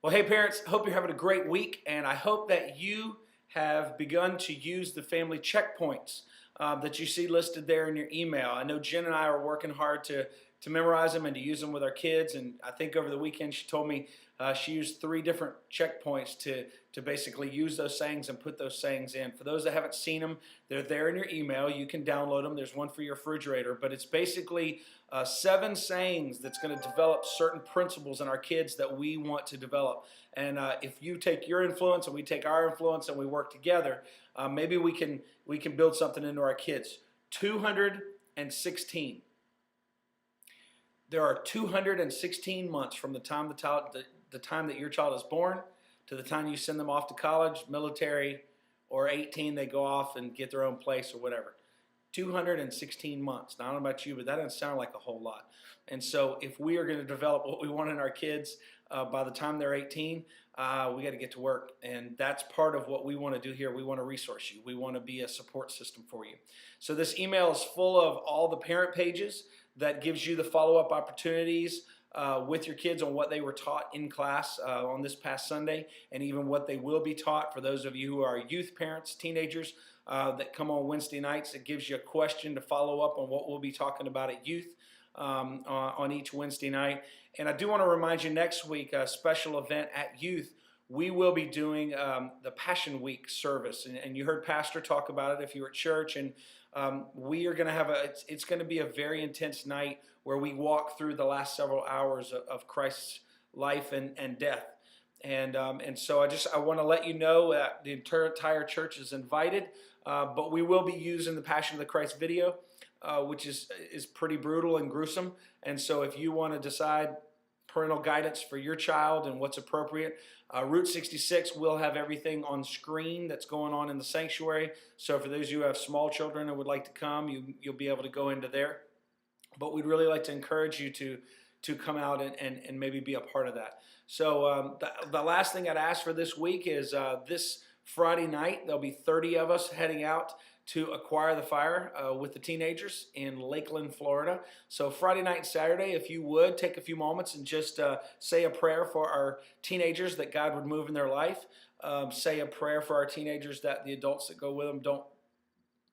Well, hey parents, hope you're having a great week, and I hope that you have begun to use the family checkpoints that you see listed there in your email. I know Jen and I are working hard to memorize them and to use them with our kids, and I think over the weekend she told me she used 3 different checkpoints to basically use those sayings and put those sayings in. For those that haven't seen them, they're there in your email. You can download them. There's one for your refrigerator, but it's basically 7 sayings that's going to develop certain principles in our kids that we want to develop. And if you take your influence and we take our influence and we work together, maybe we can build something into our kids. 216. There are 216 months from the time the time that your child is born to the time you send them off to college, military, or 18 they go off and get their own place or whatever. 216 months. Now, I don't know about you, but that doesn't sound like a whole lot. And so if we are going to develop what we want in our kids by the time they're 18, we got to get to work. And that's part of what we want to do here. We want to resource you. We want to be a support system for you. So this email is full of all the parent pages that gives you the follow-up opportunities with your kids on what they were taught in class on this past Sunday, and even what they will be taught for those of you who are youth parents, teenagers that come on Wednesday nights. It gives you a question to follow up on what we'll be talking about at youth on each Wednesday night. And I do want to remind you, next week, a special event at youth, we will be doing the Passion Week service. And you heard Pastor talk about it if you were at church. And we are going to have it's going to be a very intense night where we walk through the last several hours of Christ's life and death. And so I want to let you know that the entire church is invited, but we will be using the Passion of the Christ video, which is pretty brutal and gruesome. And so if you want to decide parental guidance for your child and what's appropriate, Route 66 will have everything on screen that's going on in the sanctuary. So for those of you who have small children and would like to come, you'll be able to go into there. But we'd really like to encourage you to come out and maybe be a part of that. So the last thing I'd ask for this week is this Friday night, there'll be 30 of us heading out to Acquire the Fire with the teenagers in Lakeland, Florida. So Friday night and Saturday, if you would, take a few moments and just say a prayer for our teenagers that God would move in their life. Say a prayer for our teenagers that the adults that go with them don't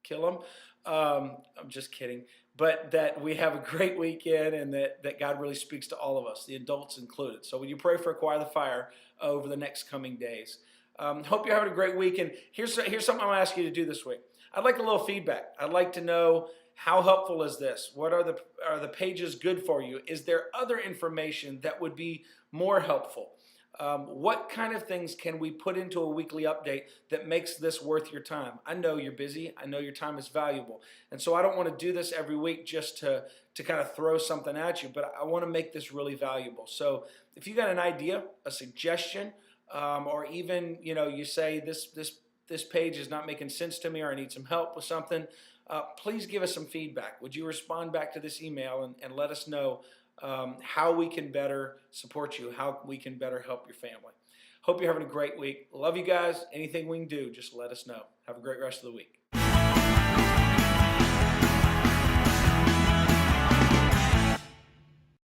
kill them. I'm just kidding. But that we have a great weekend and that God really speaks to all of us, the adults included. So would you pray for Acquire the Fire over the next coming days? Hope you're having a great week. And here's something I'm going to ask you to do this week. I'd like a little feedback. I'd like to know, how helpful is this? What are the pages good for you? Is there other information that would be more helpful? What kind of things can we put into a weekly update that makes this worth your time? I know you're busy. I know your time is valuable. And so I don't want to do this every week just to kind of throw something at you, but I want to make this really valuable. So if you got an idea, a suggestion, or even, you say this page is not making sense to me, or I need some help with something, please give us some feedback. Would you respond back to this email and let us know how we can better support you, how we can better help your family. Hope you're having a great week. Love you guys. Anything we can do, just let us know. Have a great rest of the week.